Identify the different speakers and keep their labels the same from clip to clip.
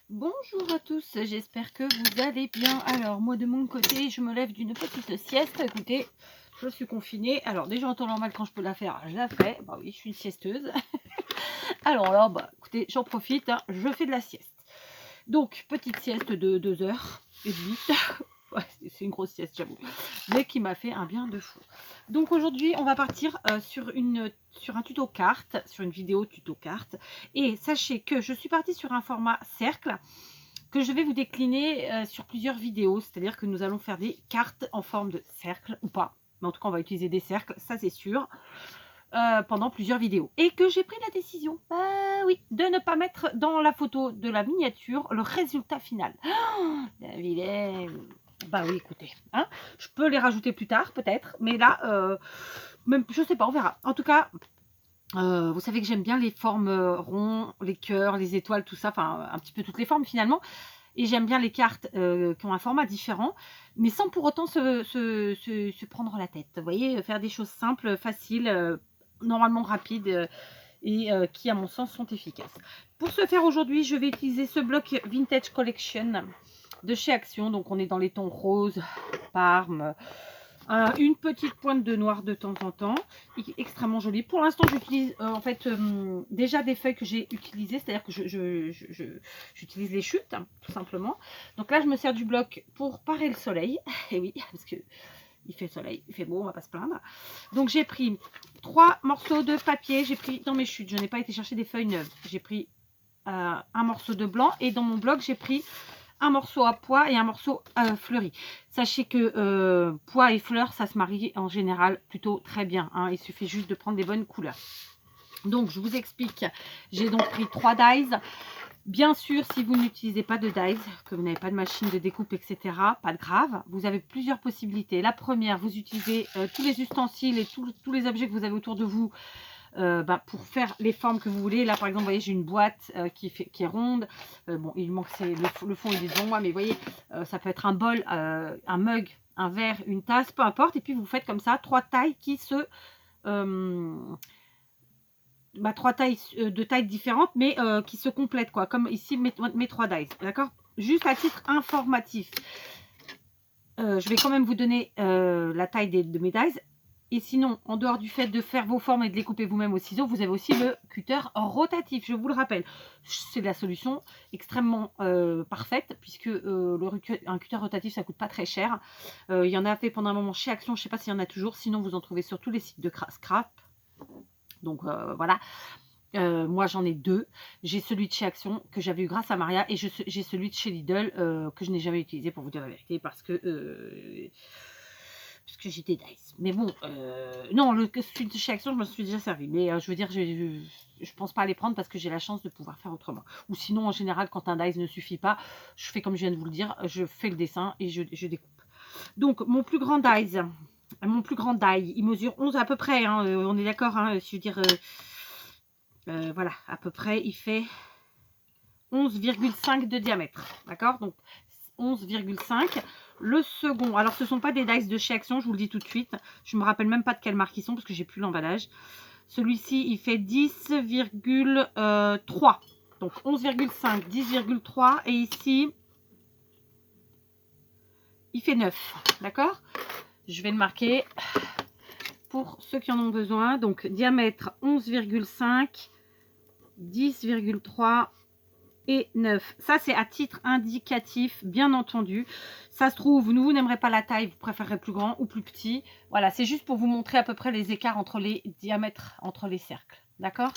Speaker 1: Bonjour à tous, j'espère que vous allez bien. Alors moi de mon côté, je me lève d'une petite sieste. Écoutez, je suis confinée. Alors déjà en temps normal quand je peux la faire, je la fais. Bah oui, je suis une siesteuse. Alors là, bah écoutez, j'en profite, hein, je fais de la sieste. Donc petite sieste de 2h30. Ouais, c'est une grosse sieste, j'avoue, mais qui m'a fait un bien de fou. Donc aujourd'hui, on va partir sur un tuto carte, sur une vidéo tuto carte. Et sachez que je suis partie sur un format cercle que je vais vous décliner sur plusieurs vidéos. C'est-à-dire que nous allons faire des cartes en forme de cercle ou pas. Mais en tout cas, on va utiliser des cercles, ça c'est sûr, pendant plusieurs vidéos. Et que j'ai pris la décision, oui, de ne pas mettre dans la photo de la miniature le résultat final. Oh, la vilaine. Bah oui, écoutez, hein, je peux les rajouter plus tard peut-être, mais là, même, je sais pas, on verra. En tout cas, vous savez que j'aime bien les formes ronds, les cœurs, les étoiles, tout ça, enfin un petit peu toutes les formes finalement. Et j'aime bien les cartes qui ont un format différent, mais sans pour autant se prendre la tête. Vous voyez, faire des choses simples, faciles, normalement rapides et qui, à mon sens, sont efficaces. Pour ce faire aujourd'hui, je vais utiliser ce bloc Vintage Collection de chez Action. Donc, on est dans les tons rose, parme, une petite pointe de noir de temps en temps, extrêmement jolie. Pour l'instant, j'utilise en fait déjà des feuilles que j'ai utilisées, c'est-à-dire que j'utilise les chutes, hein, tout simplement. Donc là, je me sers du bloc pour parer le soleil. Et oui, parce que il fait soleil, il fait beau, on va pas se plaindre. Donc j'ai pris 3 morceaux de papier, j'ai pris dans mes chutes, je n'ai pas été chercher des feuilles neuves. J'ai pris un morceau de blanc et dans mon bloc, j'ai pris un morceau à pois et un morceau fleuri. Sachez que pois et fleurs, ça se marie en général plutôt très bien, hein. Il suffit juste de prendre des bonnes couleurs. Donc, je vous explique. J'ai donc pris 3 dies. Bien sûr, si vous n'utilisez pas de dies, que vous n'avez pas de machine de découpe, etc., pas de grave. Vous avez plusieurs possibilités. La première, vous utilisez tous les ustensiles et tous les objets que vous avez autour de vous pour faire les formes que vous voulez. Là, par exemple, vous voyez, j'ai une boîte qui est ronde. Bon, il manque le fond, il est devant moi, mais vous voyez, ça peut être un bol, un mug, un verre, une tasse, peu importe. Et puis, vous faites comme ça 3 tailles qui se... 3 tailles de tailles différentes, mais qui se complètent, quoi. Comme ici, mes 3 dies, d'accord? Juste à titre informatif. Je vais quand même vous donner la taille de mes dies. Et sinon, en dehors du fait de faire vos formes et de les couper vous-même au ciseau, vous avez aussi le cutter rotatif, je vous le rappelle. C'est la solution extrêmement parfaite, puisque un cutter rotatif, ça coûte pas très cher. Il y en a fait pendant un moment chez Action, je ne sais pas s'il y en a toujours, sinon vous en trouvez sur tous les sites de scrap. Donc voilà. Moi j'en ai 2. J'ai celui de chez Action que j'avais eu grâce à Maria et j'ai celui de chez Lidl que je n'ai jamais utilisé, pour vous dire la vérité, parce que j'ai des dice. Mais bon, non, celui de chez Action, je me suis déjà servi. Mais je veux dire, je pense pas à les prendre parce que j'ai la chance de pouvoir faire autrement. Ou sinon, en général, quand un dice ne suffit pas, je fais comme je viens de vous le dire, je fais le dessin et je découpe. Donc, mon plus grand die, il mesure 11 à peu près, hein, on est d'accord, hein, je veux dire, voilà, à peu près, il fait 11,5 de diamètre, d'accord? Donc, 11,5. Le second, alors ce ne sont pas des dice de chez Action, je vous le dis tout de suite. Je ne me rappelle même pas de quelle marque ils sont parce que j'ai plus l'emballage. Celui-ci, il fait 10,3. Donc 11,5, 10,3. Et ici, il fait 9. D'accord? Je vais le marquer pour ceux qui en ont besoin. Donc diamètre 11,5, 10,3. Et 9. Ça, c'est à titre indicatif, bien entendu. Ça se trouve, vous n'aimerez pas la taille, vous préférez plus grand ou plus petit. Voilà, c'est juste pour vous montrer à peu près les écarts entre les diamètres, entre les cercles. D'accord?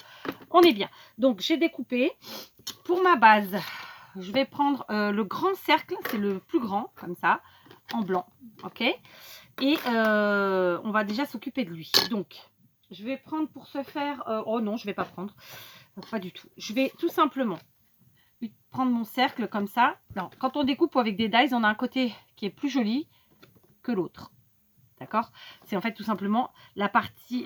Speaker 1: On est bien. Donc, j'ai découpé. Pour ma base, je vais prendre le grand cercle, c'est le plus grand, comme ça, en blanc. OK? Et on va déjà s'occuper de lui. Donc, je vais prendre pour ce faire... oh non, je ne vais pas prendre. Pas du tout. Je vais tout simplement prendre mon cercle comme ça. Non, quand on découpe avec des dies, on a un côté qui est plus joli que l'autre. D'accord? C'est en fait tout simplement la partie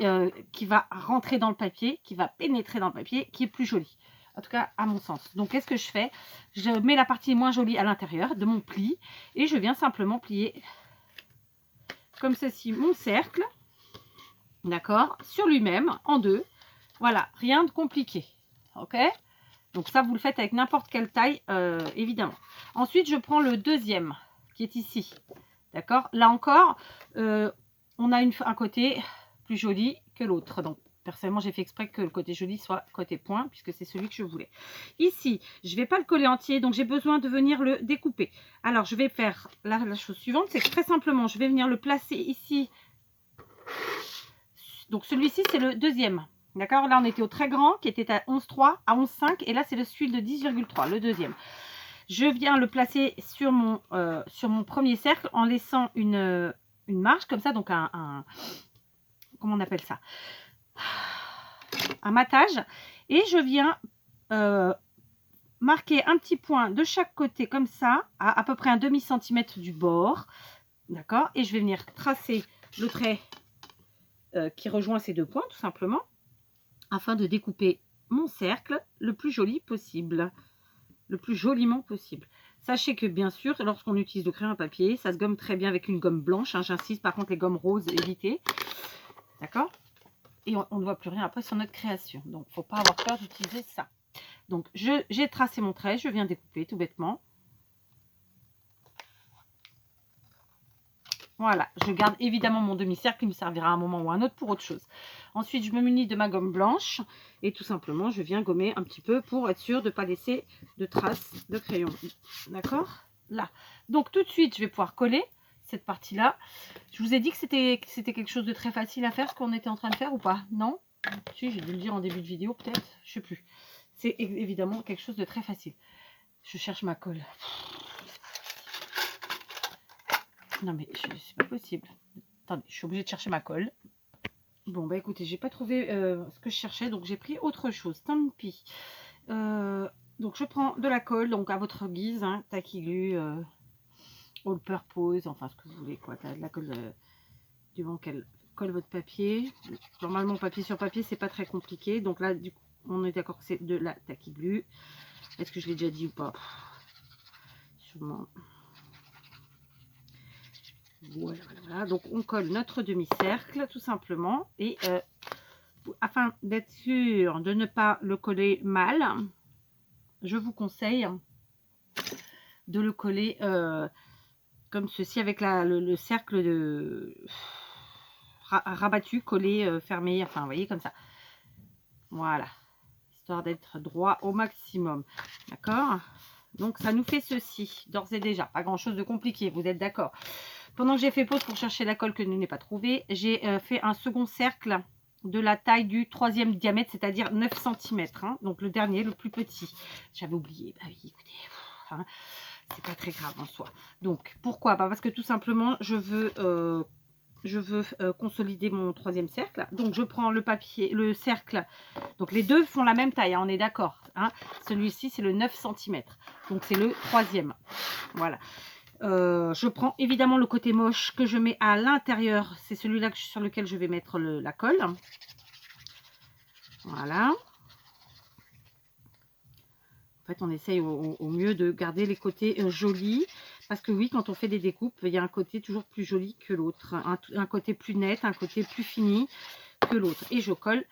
Speaker 1: qui va rentrer dans le papier, qui va pénétrer dans le papier, qui est plus jolie. En tout cas, à mon sens. Donc, qu'est-ce que je fais? Je mets la partie moins jolie à l'intérieur de mon pli et je viens simplement plier comme ceci mon cercle. D'accord? Sur lui-même, en deux. Voilà, rien de compliqué. Ok? Donc ça, vous le faites avec n'importe quelle taille, évidemment. Ensuite, je prends le deuxième qui est ici. D'accord? Là encore, on a un côté plus joli que l'autre. Donc, personnellement, j'ai fait exprès que le côté joli soit côté point, puisque c'est celui que je voulais. Ici, je ne vais pas le coller entier, donc j'ai besoin de venir le découper. Alors, je vais faire la chose suivante, c'est que très simplement, je vais venir le placer ici. Donc, celui-ci, c'est le deuxième. D'accord? Là, on était au très grand, qui était à 11,3, à 11,5, et là, c'est le celui de 10,3, le deuxième. Je viens le placer sur mon premier cercle en laissant une marge comme ça, donc comment on appelle ça? Un matage. Et je viens marquer un petit point de chaque côté comme ça, à peu près un demi-centimètre du bord. D'accord? Et je vais venir tracer le trait qui rejoint ces deux points, tout simplement, afin de découper mon cercle le plus joli possible. Le plus joliment possible. Sachez que bien sûr, lorsqu'on utilise le crayon à papier, ça se gomme très bien avec une gomme blanche. Hein, j'insiste, par contre, les gommes roses, évitez. D'accord? Et on ne voit plus rien après sur notre création. Donc, il ne faut pas avoir peur d'utiliser ça. Donc, j'ai tracé mon trait, je viens découper tout bêtement. Voilà, je garde évidemment mon demi-cercle qui me servira à un moment ou à un autre pour autre chose. Ensuite, je me munis de ma gomme blanche et tout simplement, je viens gommer un petit peu pour être sûr de ne pas laisser de traces de crayon. D'accord? Là. Donc, tout de suite, je vais pouvoir coller cette partie-là. Je vous ai dit que c'était quelque chose de très facile à faire, ce qu'on était en train de faire ou pas? Non? Si, j'ai dû le dire en début de vidéo, peut-être. Je ne sais plus. C'est évidemment quelque chose de très facile. Je cherche ma colle. Non mais c'est pas possible. Attendez, je suis obligée de chercher ma colle. Bon bah écoutez, j'ai pas trouvé ce que je cherchais, donc j'ai pris autre chose. Tant pis. Donc je prends de la colle, donc à votre guise, hein, tacky glue, all purpose, enfin ce que vous voulez quoi. De la colle du bon qu'elle colle votre papier. Normalement papier sur papier c'est pas très compliqué. Donc là du coup on est d'accord que c'est de la tacky glue. Est-ce que je l'ai déjà dit ou pas? Sûrement. Voilà, voilà, donc on colle notre demi-cercle tout simplement et afin d'être sûr de ne pas le coller mal, je vous conseille de le coller comme ceci avec le cercle de rabattu, collé, fermé, enfin vous voyez comme ça. Voilà, histoire d'être droit au maximum. D'accord? Donc ça nous fait ceci d'ores et déjà, pas grand chose de compliqué, vous êtes d'accord? Pendant que j'ai fait pause pour chercher la colle que je n'ai pas trouvée, j'ai fait un second cercle de la taille du troisième diamètre, c'est-à-dire 9 cm. Hein, donc le dernier, le plus petit. J'avais oublié. Bah oui, écoutez, hein, c'est pas très grave en soi. Donc pourquoi? Parce que tout simplement, je veux consolider mon troisième cercle. Donc je prends le papier, le cercle. Donc les deux font la même taille, hein, on est d'accord. Hein. Celui-ci, c'est le 9 cm. Donc c'est le troisième. Voilà. Je prends évidemment le côté moche que je mets à l'intérieur. C'est celui-là sur lequel je vais mettre la colle. Voilà. En fait, on essaye au mieux de garder les côtés jolis. Parce que oui, quand on fait des découpes, il y a un côté toujours plus joli que l'autre. Un côté plus net, un côté plus fini que l'autre. Et je colle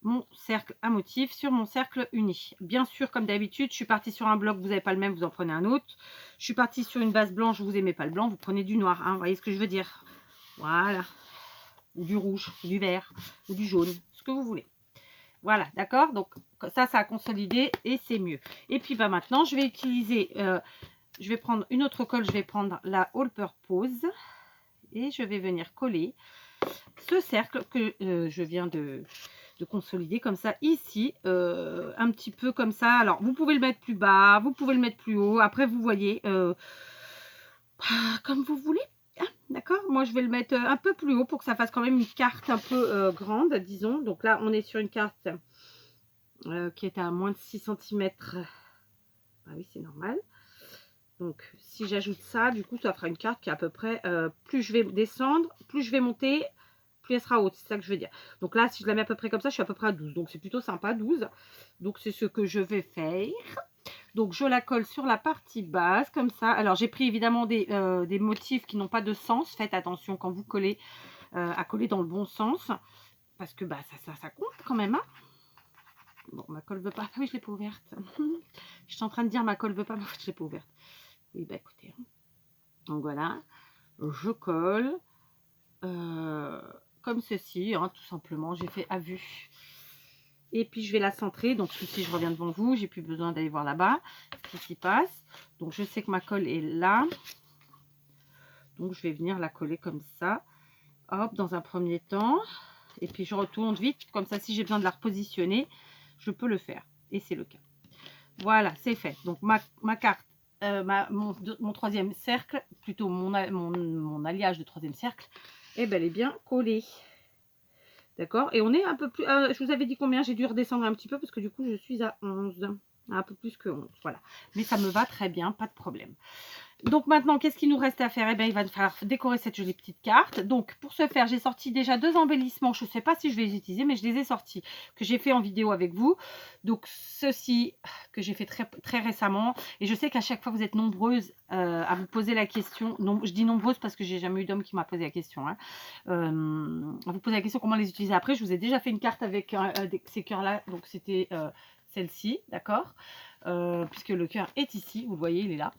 Speaker 1: mon cercle à motif sur mon cercle uni. Bien sûr, comme d'habitude, je suis partie sur un bloc, vous n'avez pas le même, vous en prenez un autre. Je suis partie sur une base blanche, vous n'aimez pas le blanc, vous prenez du noir. Hein, vous voyez ce que je veux dire? Voilà. Ou du rouge, du vert, ou du jaune, ce que vous voulez. Voilà, d'accord? Donc ça a consolidé et c'est mieux. Et puis bah, maintenant, je vais utiliser, je vais prendre une autre colle, je vais prendre la All Purpose et je vais venir coller ce cercle que je viens de consolider comme ça ici, un petit peu comme ça. Alors vous pouvez le mettre plus bas, vous pouvez le mettre plus haut, après vous voyez comme vous voulez, hein, d'accord? Moi je vais le mettre un peu plus haut pour que ça fasse quand même une carte un peu grande, disons. Donc là on est sur une carte qui est à moins de 6 cm. Ah oui, c'est normal. Donc si j'ajoute ça, du coup ça fera une carte qui est à peu près, plus je vais descendre, plus je vais monter, plus elle sera haute, c'est ça que je veux dire. Donc là, si je la mets à peu près comme ça, je suis à peu près à 12. Donc c'est plutôt sympa, 12. Donc c'est ce que je vais faire. Donc je la colle sur la partie basse, comme ça. Alors j'ai pris évidemment des motifs qui n'ont pas de sens. Faites attention quand vous collez, à coller dans le bon sens. Parce que bah, ça compte quand même. Hein. Bon, ma colle veut pas. Ah oui, je l'ai pas ouverte. Je suis en train de dire ma colle veut pas, mais en fait, je l'ai pas ouverte. Oui, bah écoutez. Donc voilà, je colle comme ceci, hein, tout simplement. J'ai fait à vue. Et puis je vais la centrer. Donc ici, je reviens devant vous. J'ai plus besoin d'aller voir là-bas ce qui s'y passe. Donc je sais que ma colle est là. Donc je vais venir la coller comme ça. Hop, dans un premier temps. Et puis je retourne vite. Comme ça, si j'ai besoin de la repositionner, je peux le faire. Et c'est le cas. Voilà, c'est fait. Donc ma carte, mon troisième cercle, plutôt mon alliage de troisième cercle, est bel et bien collé. D'accord. Et on est un peu plus... je vous avais dit combien? J'ai dû redescendre un petit peu parce que du coup, je suis à 11. Un peu plus que 11. Voilà. Mais ça me va très bien, pas de problème. Donc maintenant, qu'est-ce qu'il nous reste à faire? Eh bien, il va falloir décorer cette jolie petite carte. Donc, pour ce faire, j'ai sorti déjà 2 embellissements. Je ne sais pas si je vais les utiliser, mais je les ai sortis, que j'ai fait en vidéo avec vous. Donc, ceci que j'ai fait très récemment. Et je sais qu'à chaque fois, vous êtes nombreuses à vous poser la question. Non, je dis nombreuses parce que j'ai jamais eu d'homme qui m'a posé la question. Hein. À vous poser la question comment les utiliser. Après, je vous ai déjà fait une carte avec ces cœurs-là. Donc, c'était celle-ci, d'accord, puisque le cœur est ici. Vous le voyez, il est là.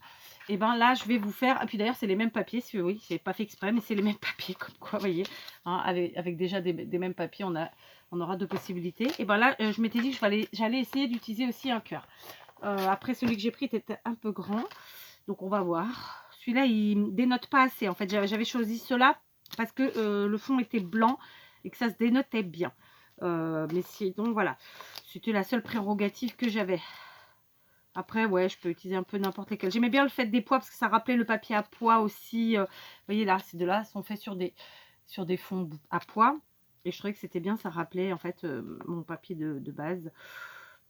Speaker 1: Et ben là, je vais vous faire. Et puis d'ailleurs, c'est les mêmes papiers. Oui, c'est pas fait exprès, mais c'est les mêmes papiers, comme quoi, vous voyez. Hein, avec déjà des mêmes papiers, on aura 2 possibilités. Et ben là, je m'étais dit que j'allais essayer d'utiliser aussi un cœur. Après, celui que j'ai pris était un peu grand. Donc, on va voir. Celui-là, il dénote pas assez. En fait, j'avais choisi cela parce que le fond était blanc et que ça se dénotait bien. Mais sinon, voilà. C'était la seule prérogative que j'avais. Après, ouais, je peux utiliser un peu n'importe lesquels. J'aimais bien le fait des pois parce que ça rappelait le papier à pois aussi. Vous voyez là, ces deux-là sont faits sur des fonds à pois. Et je trouvais que c'était bien, ça rappelait en fait mon papier de base.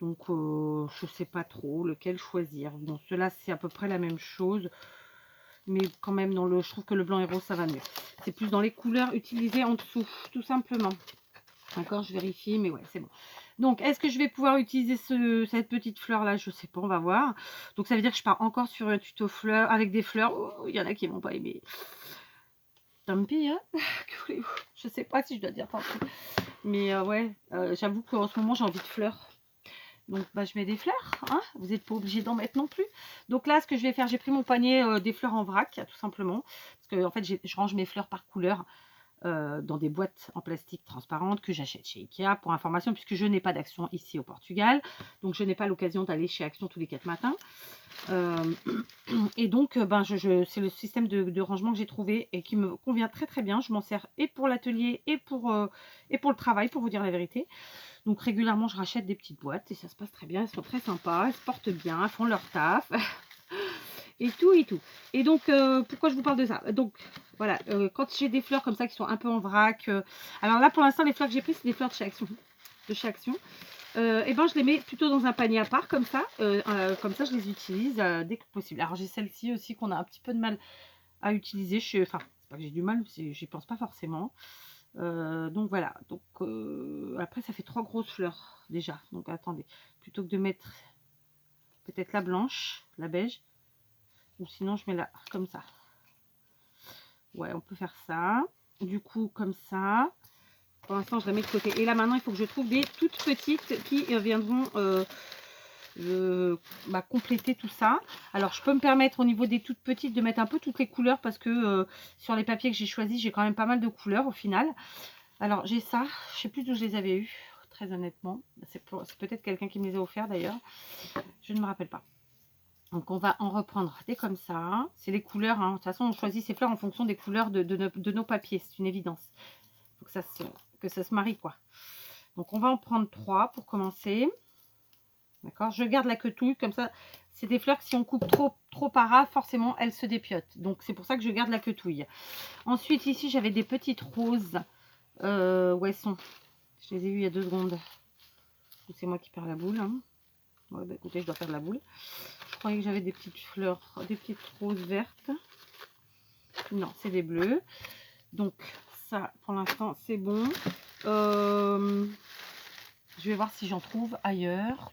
Speaker 1: Donc, je ne sais pas trop lequel choisir. Bon, ceux-là, c'est à peu près la même chose. Mais quand même, je trouve que le blanc et rose, ça va mieux. C'est plus dans les couleurs utilisées en dessous, tout simplement. D'accord, je vérifie, mais ouais, c'est bon. Donc, est-ce que je vais pouvoir utiliser cette petite fleur-là? Je ne sais pas, on va voir. Donc, ça veut dire que je pars encore sur un tuto fleurs avec des fleurs. Oh, il y en a qui ne vont pas aimer. Tant pis, hein. Je ne sais pas si je dois dire tant pis. Mais ouais, j'avoue qu'en ce moment, j'ai envie de fleurs. Donc, bah, je mets des fleurs. Hein, vous n'êtes pas obligé d'en mettre non plus. Donc là, ce que je vais faire, j'ai pris mon panier des fleurs en vrac, tout simplement. Parce que, en fait, je range mes fleurs par couleur. Dans des boîtes en plastique transparentes que j'achète chez Ikea pour information, puisque je n'ai pas d'Action ici au Portugal, donc je n'ai pas l'occasion d'aller chez Action tous les 4 matins. Et donc ben, c'est le système de rangement que j'ai trouvé et qui me convient très très bien. Je m'en sers et pour l'atelier et pour le travail, pour vous dire la vérité. Donc régulièrement je rachète des petites boîtes et ça se passe très bien, elles sont très sympas, elles se portent bien, elles font leur taf. Et tout et tout. Et donc, pourquoi je vous parle de ça? Donc, voilà, quand j'ai des fleurs comme ça qui sont un peu en vrac. Alors là, pour l'instant, les fleurs que j'ai prises, c'est des fleurs de chez Action. Et ben, je les mets plutôt dans un panier à part, comme ça. Comme ça, je les utilise dès que possible. Alors, j'ai celle-ci aussi qu'on a un petit peu de mal à utiliser. Enfin, c'est pas que j'ai du mal, j'y pense pas forcément. Donc, voilà. Donc, après, ça fait 3 grosses fleurs déjà. Donc, attendez. Plutôt que de mettre peut-être la blanche, la beige. Ou sinon, je mets là, comme ça. Ouais, on peut faire ça. Du coup, comme ça. Pour l'instant, je la mets de côté. Et là, maintenant, il faut que je trouve des toutes petites qui viendront compléter tout ça. Alors, je peux me permettre au niveau des toutes petites de mettre un peu toutes les couleurs parce que sur les papiers que j'ai choisis, j'ai quand même pas mal de couleurs au final. Alors, j'ai ça. Je sais plus d'où je les avais eues, très honnêtement. C'est peut-être quelqu'un qui me les a offerts d'ailleurs. Je ne me rappelle pas. Donc, on va en reprendre des comme ça. C'est les couleurs. Hein. De toute façon, on choisit ces fleurs en fonction des couleurs de nos papiers. C'est une évidence. Il faut que ça se marie, quoi. Donc, on va en prendre 3 pour commencer. D'accord. Je garde la queutouille. Comme ça, c'est des fleurs que si on coupe trop par ras, forcément, elles se dépiotent. Donc, c'est pour ça que je garde la queutouille. Ensuite, ici, j'avais des petites roses. Où elles sont? Je les ai eues il y a 2 secondes. C'est moi qui perds la boule. Hein. Ouais, bah, écoutez, je dois perdre la boule. Je croyais que j'avais des petites fleurs, des petites roses vertes. Non, c'est des bleus. Donc, ça, pour l'instant, c'est bon. Je vais voir si j'en trouve ailleurs.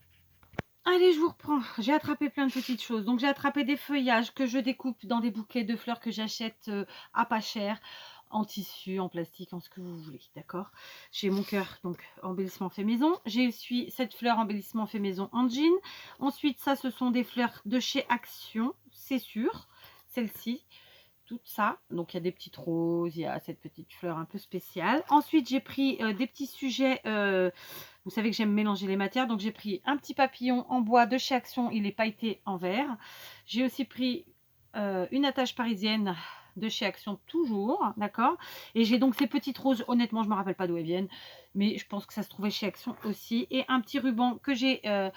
Speaker 1: Allez, je vous reprends. J'ai attrapé plein de petites choses. Donc, j'ai attrapé des feuillages que je découpe dans des bouquets de fleurs que j'achète à pas cher. en tissu, en plastique, en ce que vous voulez, d'accord. J'ai mon cœur, donc embellissement fait maison. J'ai aussi cette fleur embellissement fait maison en jean. Ensuite, ça, ce sont des fleurs de chez Action, c'est sûr. Celle-ci, tout ça. Donc, il y a des petites roses, il y a cette petite fleur un peu spéciale. Ensuite, j'ai pris des petits sujets. Vous savez que j'aime mélanger les matières. Donc, j'ai pris un petit papillon en bois de chez Action. Il est pailleté en vert. J'ai aussi pris une attache parisienne de chez Action toujours, d'accord. Et j'ai donc ces petites roses, honnêtement je me rappelle pas d'où elles viennent, mais je pense que ça se trouvait chez Action aussi. Et un petit ruban que j'ai, un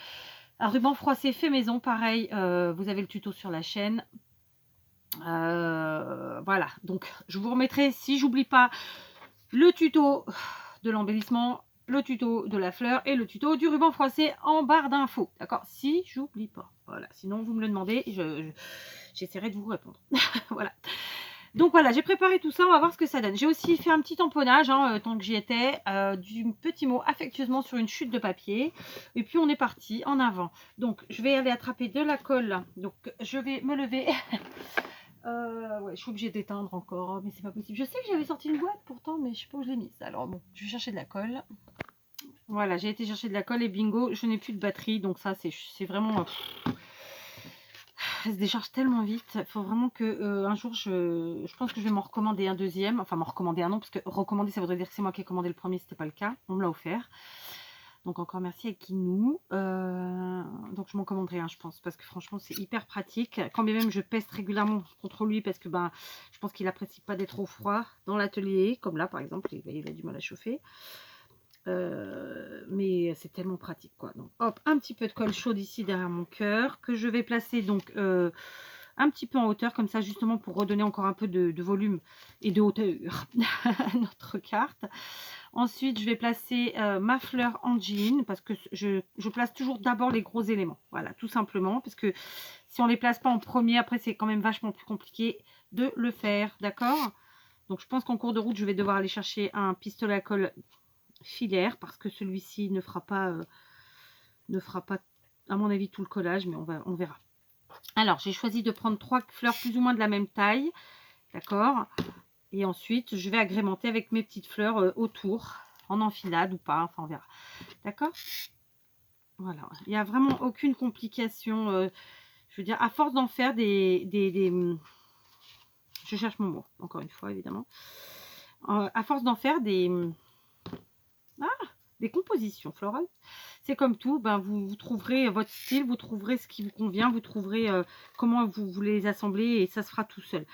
Speaker 1: ruban froissé fait maison, pareil, vous avez le tuto sur la chaîne. Voilà, donc je vous remettrai, si j'oublie pas, le tuto de l'embellissement, le tuto de la fleur et le tuto du ruban froissé en barre d'infos, d'accord, si j'oublie pas. Voilà, sinon vous me le demandez, j'essaierai de vous répondre. Voilà. Donc voilà, j'ai préparé tout ça, on va voir ce que ça donne. J'ai aussi fait un petit tamponnage, hein, tant que j'y étais, du petit mot affectueusement sur une chute de papier. Et puis on est parti en avant. Donc je vais aller attraper de la colle. Donc je vais me lever. Ouais, je suis obligée d'éteindre encore, mais c'est pas possible. Je sais que j'avais sorti une boîte pourtant, mais je sais pas où je l'ai mise. Alors bon, je vais chercher de la colle. Voilà, j'ai été chercher de la colle et bingo, je n'ai plus de batterie. Donc ça, c'est vraiment... elle se décharge tellement vite. Il faut vraiment que un jour, je pense que je vais m'en recommander un deuxième. Enfin, m'en recommander un non, parce que recommander, ça voudrait dire que c'est moi qui ai commandé le premier, c'était pas le cas. On me l'a offert. Donc encore merci à Kinou. Donc je m'en commanderai un, je pense, parce que franchement, c'est hyper pratique. Quand bien même je peste régulièrement contre lui, parce que ben, je pense qu'il apprécie pas d'être au froid dans l'atelier, comme là par exemple, il a du mal à chauffer. Mais c'est tellement pratique quoi. Donc hop, un petit peu de colle chaude ici derrière mon cœur que je vais placer donc un petit peu en hauteur comme ça, justement pour redonner encore un peu de volume et de hauteur à notre carte. Ensuite je vais placer ma fleur en jean, parce que je place toujours d'abord les gros éléments, voilà, tout simplement, parce que si on les place pas en premier, après c'est quand même vachement plus compliqué de le faire, d'accord. Donc je pense qu'en cours de route je vais devoir aller chercher un pistolet à colle filaire, parce que celui-ci ne fera pas à mon avis tout le collage, mais on verra. Alors j'ai choisi de prendre 3 fleurs plus ou moins de la même taille, d'accord, et ensuite je vais agrémenter avec mes petites fleurs autour, en enfilade ou pas, enfin on verra, d'accord. Voilà, il n'y a vraiment aucune complication, je veux dire, à force d'en faire je cherche mon mot, encore une fois évidemment, à force d'en faire des compositions florales. C'est comme tout, ben vous trouverez votre style, vous trouverez ce qui vous convient, vous trouverez comment vous voulez les assembler et ça se fera tout seul.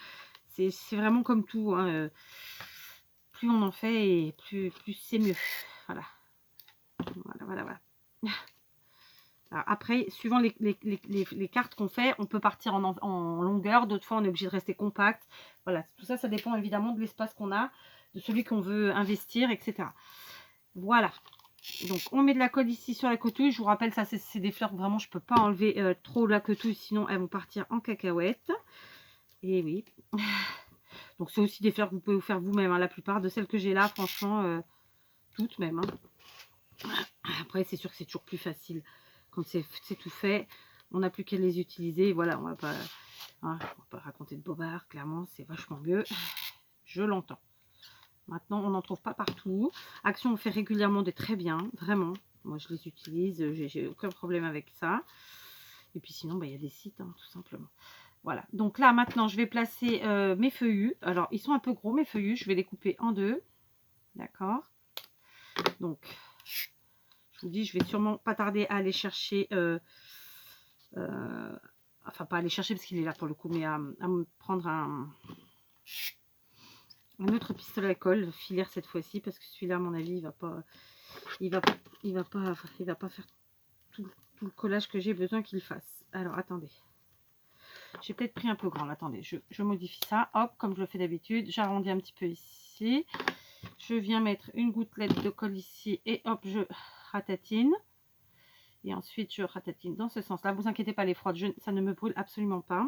Speaker 1: C'est vraiment comme tout, hein, plus on en fait et plus c'est mieux. Voilà. Voilà. Alors après, suivant les cartes qu'on fait, on peut partir en longueur, d'autres fois on est obligé de rester compact. Voilà, tout ça, ça dépend évidemment de l'espace qu'on a, de celui qu'on veut investir, etc. Voilà. Donc on met de la colle ici sur la cotouille. Je vous rappelle, ça c'est des fleurs, vraiment je ne peux pas enlever trop la cotouille, sinon elles vont partir en cacahuète. Et oui. Donc c'est aussi des fleurs que vous pouvez vous faire vous-même, hein. La plupart de celles que j'ai là, franchement, toutes même, hein. Après c'est sûr que c'est toujours plus facile quand c'est tout fait. On n'a plus qu'à les utiliser. Voilà, on va pas raconter de bobards, clairement c'est vachement mieux. Je l'entends. Maintenant, on n'en trouve pas partout. Action, on fait régulièrement des très bien, vraiment. Moi, je les utilise, j'ai aucun problème avec ça. Et puis sinon, il y a des sites, hein, tout simplement. Voilà. Donc là, maintenant, je vais placer mes feuillus. Alors, ils sont un peu gros, mes feuillus. Je vais les couper en deux. D'accord. Donc, je vous dis, je vais sûrement pas tarder à aller chercher... enfin, pas aller chercher parce qu'il est là pour le coup, mais à me prendre un autre pistolet à colle filaire cette fois-ci, parce que celui-là à mon avis il va pas faire tout le collage que j'ai besoin qu'il fasse. Alors attendez, j'ai peut-être pris un peu grand là. Attendez, je modifie ça, hop, comme je le fais d'habitude, j'arrondis un petit peu ici, je viens mettre une gouttelette de colle ici et hop, je ratatine. Et ensuite je ratatine dans ce sens là. Vous inquiétez pas, les froides, ça ne me brûle absolument pas,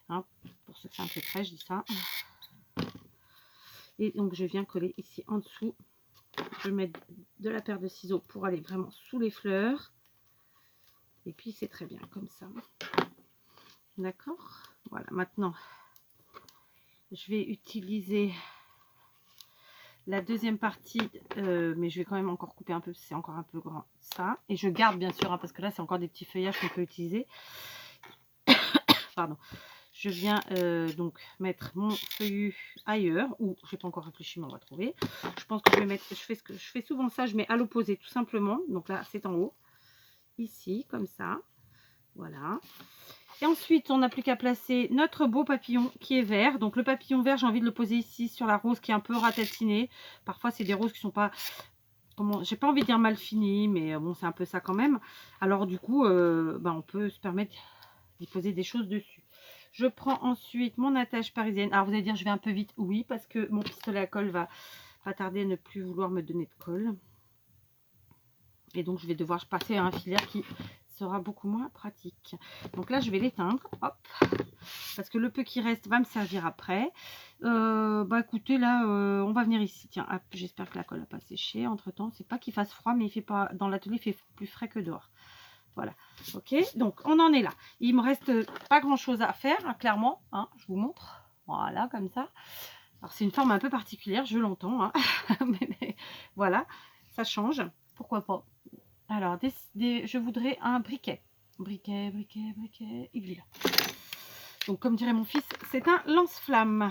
Speaker 1: hein, pour se faire un peu près, je dis ça. Et donc je viens coller ici en dessous. Je mets de la paire de ciseaux pour aller vraiment sous les fleurs. Et puis c'est très bien comme ça. D'accord. Voilà, maintenant je vais utiliser la deuxième partie, mais je vais quand même encore couper un peu, c'est encore un peu grand ça. Et je garde bien sûr, hein, parce que là c'est encore des petits feuillages qu'on peut utiliser. Pardon. Je viens donc mettre mon feuillu ailleurs, ou je n'ai pas encore réfléchi, mais on va trouver. Je pense que je vais mettre, je fais souvent ça, je mets à l'opposé tout simplement. Donc là c'est en haut, ici comme ça, voilà. Et ensuite on n'a plus qu'à placer notre beau papillon qui est vert. Donc le papillon vert, j'ai envie de le poser ici sur la rose qui est un peu ratatinée. Parfois c'est des roses qui sont pas, comment, j'ai pas envie de dire mal finies, mais bon c'est un peu ça quand même. Alors du coup on peut se permettre d'y poser des choses dessus. Je prends ensuite mon attache parisienne. Alors vous allez dire je vais un peu vite, oui, parce que mon pistolet à colle va tarder à ne plus vouloir me donner de colle. Et donc je vais devoir passer à un filaire qui sera beaucoup moins pratique. Donc là je vais l'éteindre, hop, parce que le peu qui reste va me servir après. Écoutez, là on va venir ici. Tiens, j'espère que la colle n'a pas séché entre temps. C'est pas qu'il fasse froid, mais il fait pas, dans l'atelier il fait plus frais que dehors. Voilà, ok, donc on en est là. Il me reste pas grand chose à faire, hein, clairement, hein, je vous montre. Voilà, comme ça. Alors c'est une forme un peu particulière, je l'entends, hein. mais voilà, ça change, pourquoi pas. Alors, je voudrais un briquet. Briquet, aiguille. Donc comme dirait mon fils, c'est un lance-flamme.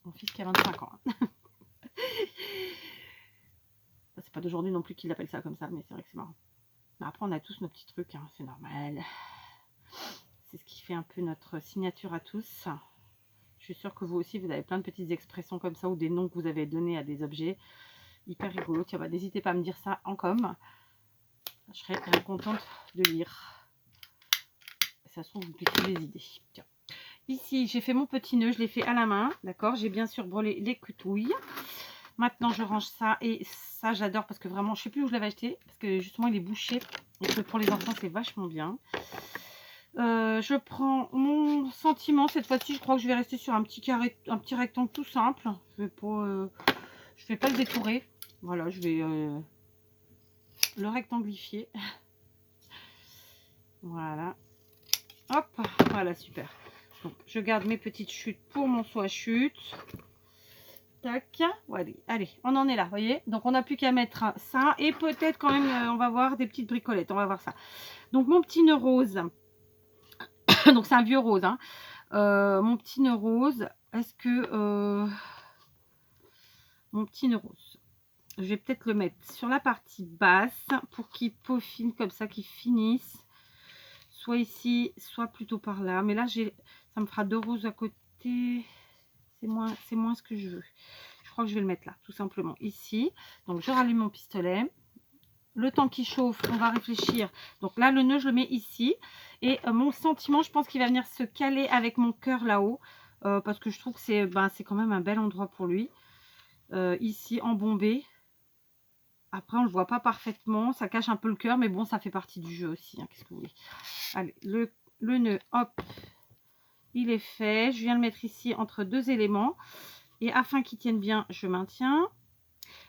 Speaker 1: Mon fils qui a 25 ans. C'est pas d'aujourd'hui non plus qu'il appelle ça comme ça, mais c'est vrai que c'est marrant. Après, on a tous nos petits trucs, hein, c'est normal. C'est ce qui fait un peu notre signature à tous. Je suis sûre que vous aussi, vous avez plein de petites expressions comme ça ou des noms que vous avez donnés à des objets. Hyper rigolo. Tiens, n'hésitez pas à me dire ça en com. Je serais très contente de lire. Ça se trouve, vous piquez des idées. Tiens. Ici, j'ai fait mon petit nœud, je l'ai fait à la main. D'accord, j'ai bien sûr brûlé les coutouilles. Maintenant, je range ça. Et ça, j'adore parce que vraiment, je ne sais plus où je l'avais acheté. Parce que justement, il est bouché. Donc, pour les enfants, c'est vachement bien. Je prends mon sentiment. Cette fois-ci, je crois que je vais rester sur un petit carré, un petit rectangle tout simple. Je vais pas le détourer. Voilà, je vais le rectanglifier. Voilà. Hop, voilà, super. Donc, je garde mes petites chutes pour mon seau à chute. Tac, voilà. Allez, on en est là, vous voyez. Donc, on n'a plus qu'à mettre ça. Et peut-être quand même, on va voir des petites bricolettes. On va voir ça. Donc, mon petit nœud rose. Donc, c'est un vieux rose. Hein. Mon petit nœud rose. Est-ce que... mon petit nœud rose. Je vais peut-être le mettre sur la partie basse pour qu'il peaufine comme ça, qu'il finisse. Soit ici, soit plutôt par là. Mais là, ça me fera 2 roses à côté. C'est moins ce que je veux. Je crois que je vais le mettre là, tout simplement, ici. Donc, je rallume mon pistolet. Le temps qui chauffe, on va réfléchir. Donc là, le nœud, je le mets ici. Et mon sentiment, je pense qu'il va venir se caler avec mon cœur là-haut. Parce que je trouve que c'est quand même un bel endroit pour lui. Ici, embombé. Après, on ne le voit pas parfaitement. Ça cache un peu le cœur, mais bon, ça fait partie du jeu aussi. Hein, qu'est-ce que vous voulez? Allez, le nœud, hop, il est fait. Je viens le mettre ici entre 2 éléments. Et afin qu'il tienne bien, je maintiens.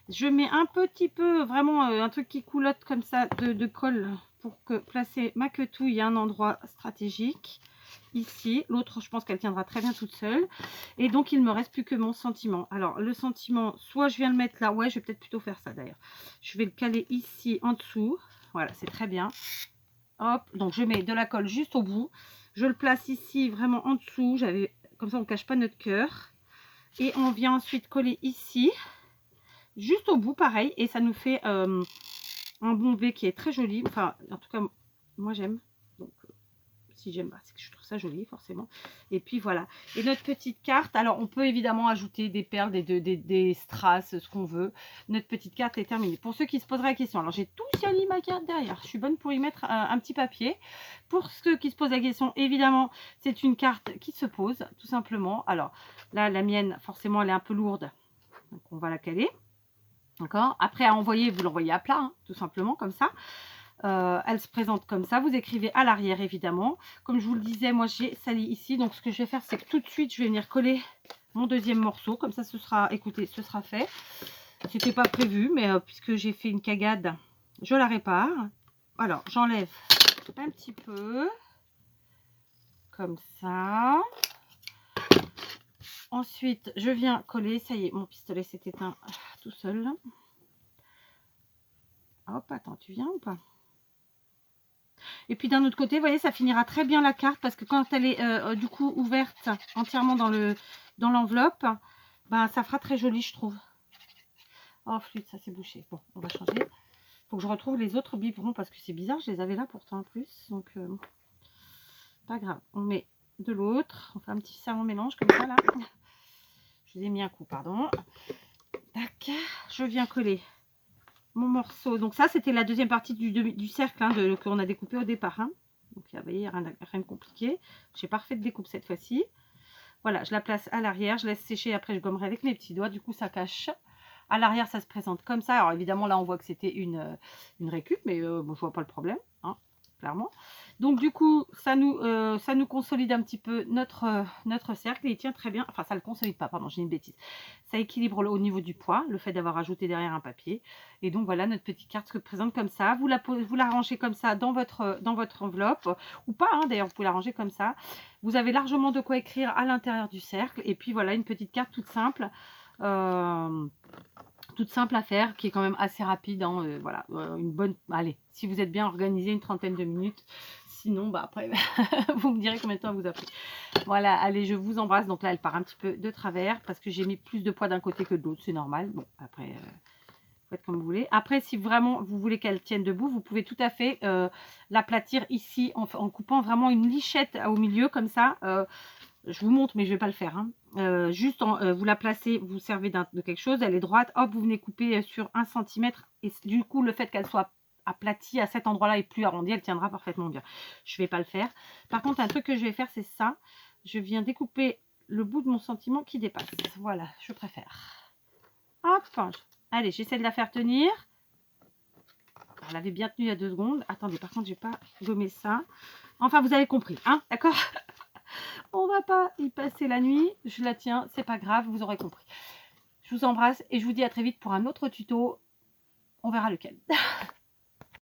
Speaker 1: Je mets un petit peu, vraiment, un truc qui coulotte comme ça de colle pour placer ma quetouille à un endroit stratégique. Ici, l'autre, je pense qu'elle tiendra très bien toute seule. Et donc, il ne me reste plus que mon sentiment. Alors, le sentiment, soit je viens le mettre là. Ouais, je vais peut-être plutôt faire ça d'ailleurs. Je vais le caler ici en dessous. Voilà, c'est très bien. Hop, donc je mets de la colle juste au bout. Je le place ici vraiment en dessous. Comme ça, on ne cache pas notre cœur. Et on vient ensuite coller ici. Juste au bout, pareil. Et ça nous fait un bombé qui est très joli. Enfin, en tout cas, moi j'aime. Donc, si j'aime pas, c'est que je trouve ça joli forcément. Et puis voilà. Et notre petite carte, alors on peut évidemment ajouter des perles, des strass, ce qu'on veut. Notre petite carte est terminée. Pour ceux qui se poseraient la question, alors j'ai tout joli ma carte derrière. Je suis bonne pour y mettre un petit papier. Pour ceux qui se posent la question, évidemment, c'est une carte qui se pose tout simplement. Alors là, la mienne, forcément, elle est un peu lourde. Donc on va la caler. D'accord. Après à envoyer, vous l'envoyez à plat, hein, tout simplement comme ça. Elle se présente comme ça. Vous écrivez à l'arrière évidemment. Comme je vous le disais, moi j'ai sali ici. Donc ce que je vais faire, c'est que tout de suite, je vais venir coller mon deuxième morceau. Comme ça, ce sera, écoutez, ce sera fait. C'était pas prévu, mais puisque j'ai fait une cagade, je la répare. Alors, j'enlève un petit peu. Comme ça. Ensuite, je viens coller. Ça y est, mon pistolet s'est éteint tout seul. Hop, attends, tu viens ou pas? Et puis d'un autre côté, vous voyez, ça finira très bien la carte parce que quand elle est du coup ouverte entièrement dans l'enveloppe, ben, ça fera très joli, je trouve. Oh, flûte, ça s'est bouché. Bon, on va changer. Faut que je retrouve les autres biberons parce que c'est bizarre, je les avais là pourtant en plus. Donc, pas grave. On met de l'autre. On fait un petit savon mélange comme ça là. Je vous ai mis un coup, pardon. Tac. Je viens coller mon morceau. Donc ça, c'était la deuxième partie du cercle hein, qu'on a découpé au départ. Hein. Donc, vous voyez, rien de compliqué. J'ai pas refait de découpe cette fois-ci. Voilà, je la place à l'arrière. Je laisse sécher. Après, je gommerai avec mes petits doigts. Du coup, ça cache. À l'arrière, ça se présente comme ça. Alors, évidemment, là, on voit que c'était une récup. Mais bon, je vois pas le problème. Hein, clairement. Donc, du coup, ça nous consolide un petit peu notre cercle. Et il tient très bien. Enfin, ça le consolide pas. Pardon, j'ai une bêtise. Ça équilibre au niveau du poids. Le fait d'avoir ajouté derrière un papier. Et donc, voilà, notre petite carte se présente comme ça. Vous la rangez comme ça dans votre enveloppe. Ou pas, hein, d'ailleurs, vous pouvez la ranger comme ça. Vous avez largement de quoi écrire à l'intérieur du cercle. Et puis, voilà, une petite carte toute simple. Toute simple à faire, qui est quand même assez rapide. Hein, voilà, une bonne... Allez, si vous êtes bien organisé, une trentaine de minutes. Sinon, bah après, vous me direz combien de temps vous a pris. Voilà, allez, je vous embrasse. Donc là, elle part un petit peu de travers parce que j'ai mis plus de poids d'un côté que de l'autre. C'est normal. Bon, après... faites comme vous voulez. Après, si vraiment vous voulez qu'elle tienne debout, vous pouvez tout à fait l'aplatir ici en coupant vraiment une lichette au milieu comme ça. Je vous montre, mais je ne vais pas le faire. Hein. Juste, vous la placez, vous servez de quelque chose, elle est droite, hop, vous venez couper sur 1 cm. Et du coup, le fait qu'elle soit aplatie à cet endroit-là et plus arrondie, elle tiendra parfaitement bien. Je ne vais pas le faire. Par contre, un truc que je vais faire, c'est ça. Je viens découper le bout de mon sentiment qui dépasse. Voilà, je préfère. Hop, allez, j'essaie de la faire tenir. Elle avait bien tenu il y a 2 secondes. Attendez, par contre, je n'ai pas gommé ça. Enfin, vous avez compris, hein, d'accord? On va pas y passer la nuit. Je la tiens, c'est pas grave, vous aurez compris. Je vous embrasse et je vous dis à très vite pour un autre tuto. On verra lequel.